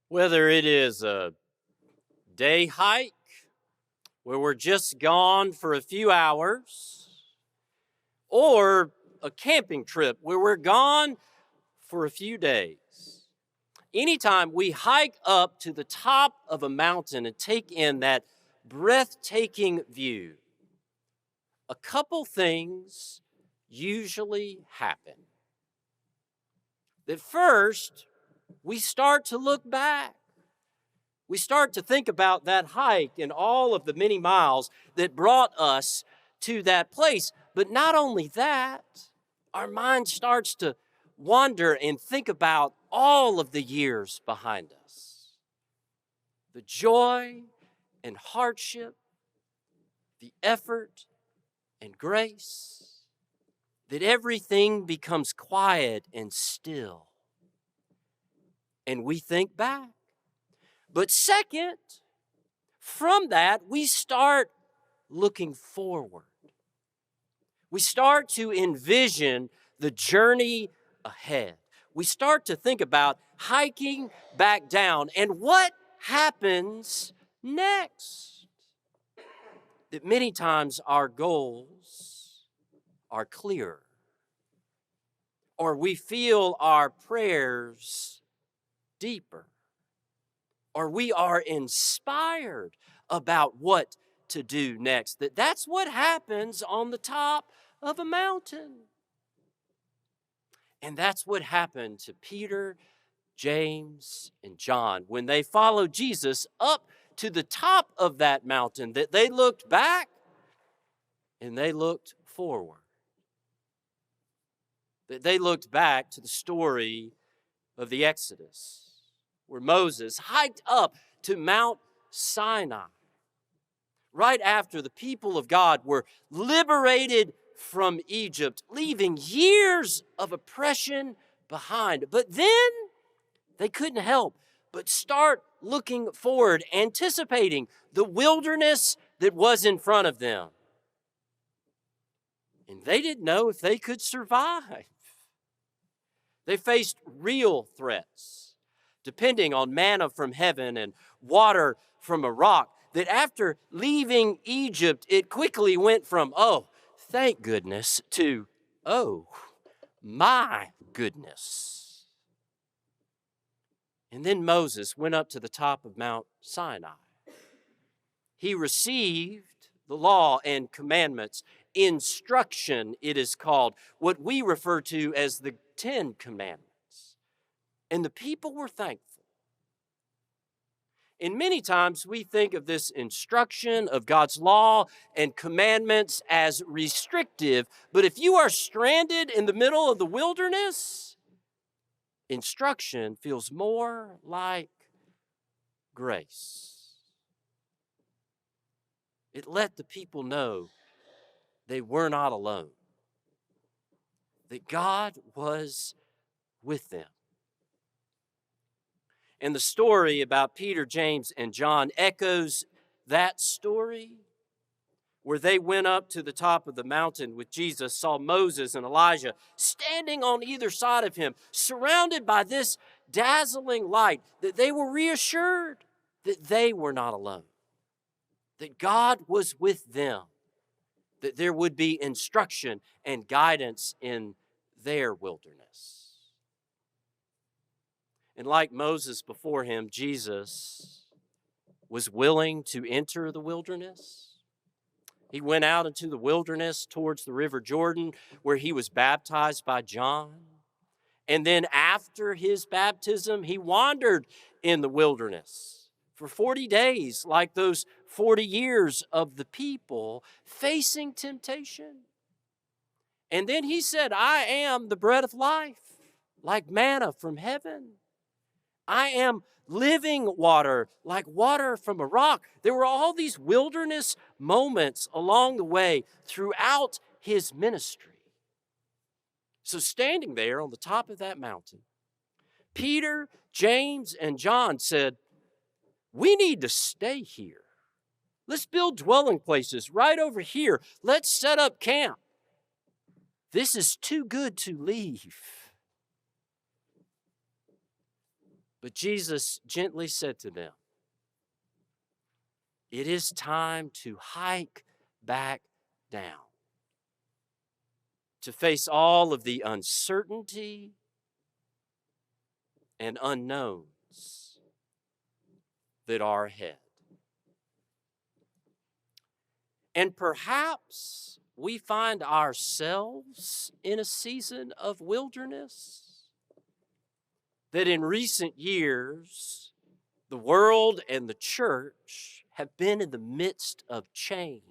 Whether it is a day hike where we're just gone for a few hours, or a camping trip where we're gone for a few days. Anytime we hike up to the top of a mountain and take in that breathtaking view, a couple things usually happen. That first, we start to look back. We start to think about that hike and all of the many miles that brought us to that place. But not only that, our mind starts to wander and think about all of the years behind us. The joy and hardship, the effort and grace, that everything becomes quiet and still. And we think back. But second, from that, we start looking forward. We start to envision the journey ahead. We start to think about hiking back down and what happens next. That many times our goals are clearer, or we feel our prayers deeper, or we are inspired about what to do next. That's what happens on the top of a mountain. And that's what happened to Peter, James, and John when they followed Jesus up to the top of that mountain, that they looked back and they looked forward. That they looked back to the story of the Exodus, where Moses hiked up to Mount Sinai right after the people of God were liberated from Egypt, leaving years of oppression behind. But then they couldn't help but start looking forward, anticipating the wilderness that was in front of them. And they didn't know if they could survive. They faced real threats, depending on manna from heaven and water from a rock, that after leaving Egypt, it quickly went from, oh, thank goodness, to, oh, my goodness. And then Moses went up to the top of Mount Sinai. He received the law and commandments, instruction, it is called, what we refer to as the 10 Commandments. And the people were thankful. And many times we think of this instruction of God's law and commandments as restrictive, but if you are stranded in the middle of the wilderness, instruction feels more like grace. It let the people know they were not alone, that God was with them. And the story about Peter, James, and John echoes that story, where they went up to the top of the mountain with Jesus, saw Moses and Elijah standing on either side of him, surrounded by this dazzling light, that they were reassured that they were not alone, that God was with them, that there would be instruction and guidance in their wilderness. And like Moses before him, Jesus was willing to enter the wilderness. He went out into the wilderness towards the river Jordan, where he was baptized by John. And then after his baptism, he wandered in the wilderness for 40 days, like those 40 years of the people, facing temptation. And then he said, I am the bread of life, like manna from heaven. I am living water, like water from a rock. There were all these wilderness moments along the way throughout his ministry. So standing there on the top of that mountain, Peter, James, and John said, we need to stay here. Let's build dwelling places right over here. Let's set up camp. This is too good to leave. But Jesus gently said to them, it is time to hike back down, to face all of the uncertainty and unknowns that are ahead. And perhaps we find ourselves in a season of wilderness that in recent years, the world and the church have been in the midst of change.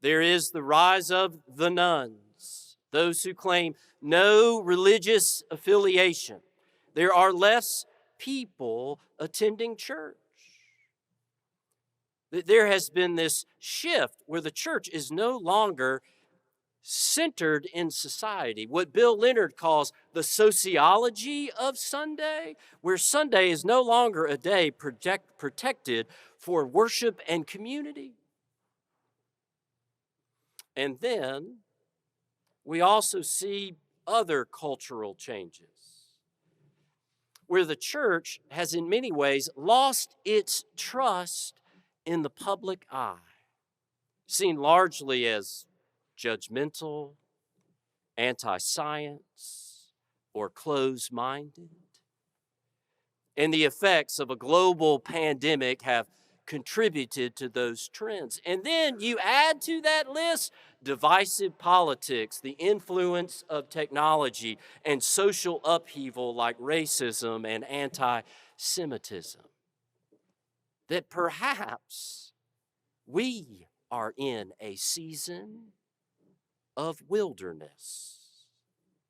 There is the rise of the nones, those who claim no religious affiliation. There are less people attending church. There has been this shift where the church is no longer centered in society, what Bill Leonard calls the sociology of Sunday, where Sunday is no longer a day protected for worship and community. And then we also see other cultural changes, where the church has in many ways lost its trust in the public eye, seen largely as judgmental, anti-science, or closed-minded. And the effects of a global pandemic have contributed to those trends. And then you add to that list divisive politics, the influence of technology, and social upheaval like racism and anti-Semitism. That perhaps we are in a season of wilderness.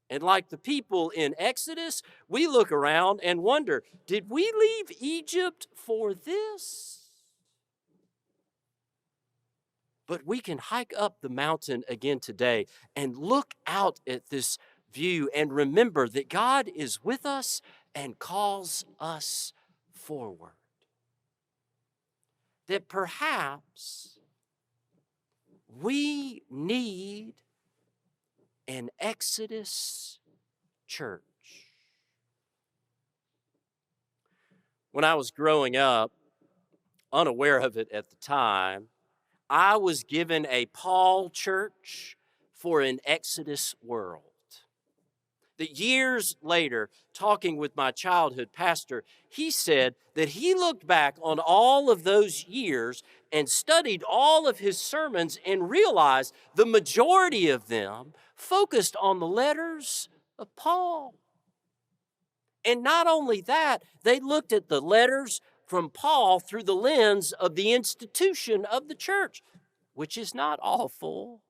And like the people in Exodus, we look around and wonder, did we leave Egypt for this? But we can hike up the mountain again today and look out at this view and remember that God is with us and calls us forward. That perhaps we need an Exodus church. When I was growing up, unaware of it at the time, I was given a Paul church for an Exodus world. That years later, talking with my childhood pastor, he said that he looked back on all of those years and studied all of his sermons and realized the majority of them focused on the letters of Paul. And not only that, they looked at the letters from Paul through the lens of the institution of the church, which is not awful.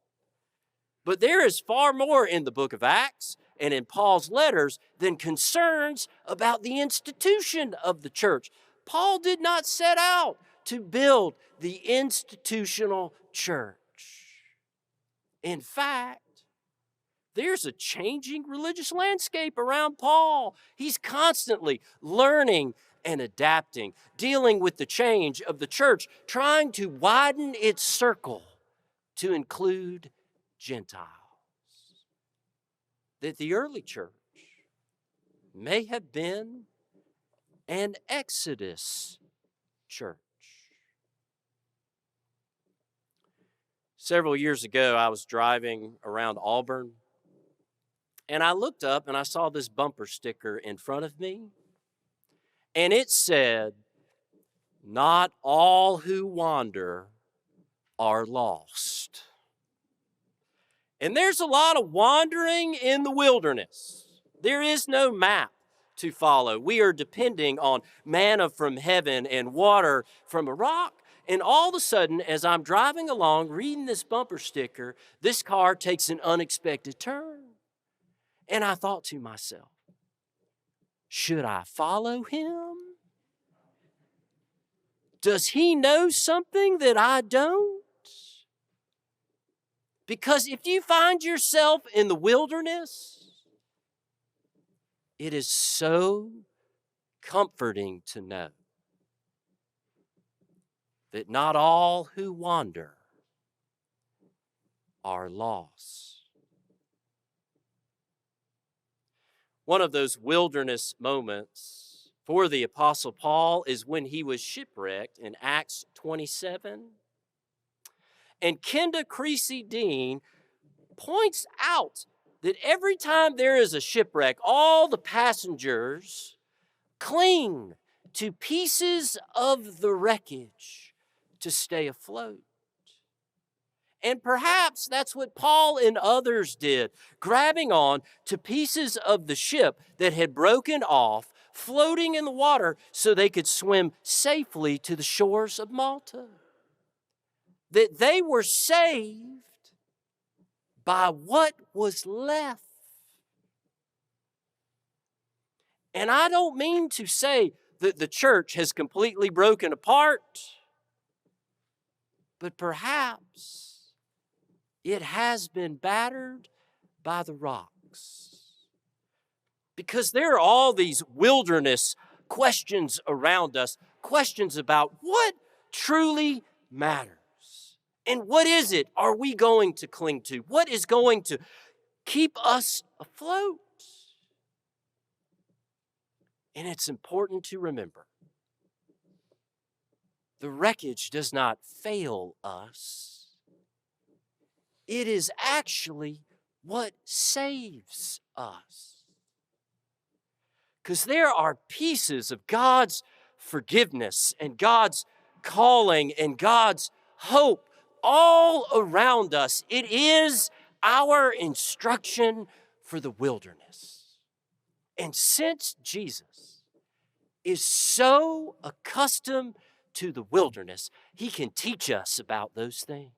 But there is far more in the book of Acts and in Paul's letters than concerns about the institution of the church. Paul did not set out to build the institutional church. In fact, there's a changing religious landscape around Paul. He's constantly learning and adapting, dealing with the change of the church, trying to widen its circle to include Gentiles. That the early church may have been an Exodus church. Several years ago, I was driving around Auburn, and I looked up and I saw this bumper sticker in front of me, and it said, "Not all who wander are lost." And there's a lot of wandering in the wilderness. There is no map to follow. We are depending on manna from heaven and water from a rock. And all of a sudden, as I'm driving along, reading this bumper sticker, this car takes an unexpected turn. And I thought to myself, should I follow him? Does he know something that I don't? Because if you find yourself in the wilderness, it is so comforting to know that not all who wander are lost. One of those wilderness moments for the Apostle Paul is when he was shipwrecked in Acts 27. And Kenda Creasy Dean points out that every time there is a shipwreck, all the passengers cling to pieces of the wreckage to stay afloat. And perhaps that's what Paul and others did, grabbing on to pieces of the ship that had broken off, floating in the water so they could swim safely to the shores of Malta. That they were saved by what was left. And I don't mean to say that the church has completely broken apart, but perhaps it has been battered by the rocks. Because there are all these wilderness questions around us, questions about what truly matters. And what is it are we going to cling to? What is going to keep us afloat? And it's important to remember, the wreckage does not fail us. It is actually what saves us. Because there are pieces of God's forgiveness and God's calling and God's hope all around us. It is our instruction for the wilderness. And since Jesus is so accustomed to the wilderness, he can teach us about those things.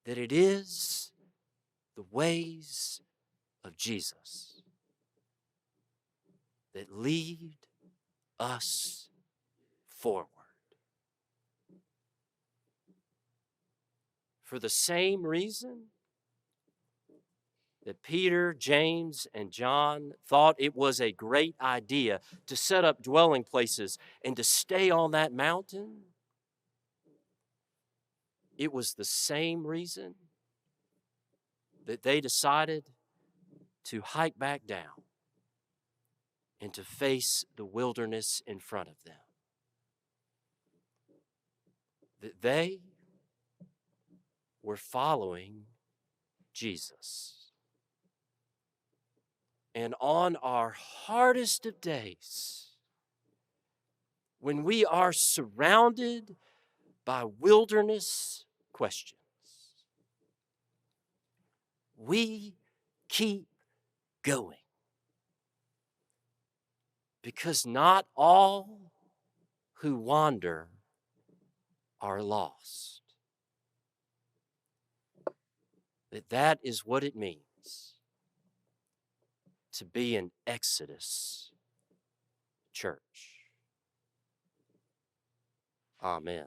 That it is the ways of Jesus that lead us forward. For the same reason that Peter, James, and John thought it was a great idea to set up dwelling places and to stay on that mountain, it was the same reason that they decided to hike back down and to face the wilderness in front of them. That they were following Jesus. And on our hardest of days, when we are surrounded by wilderness questions, we keep going. Because not all who wander are lost. That is what it means to be an Exodus church. Amen.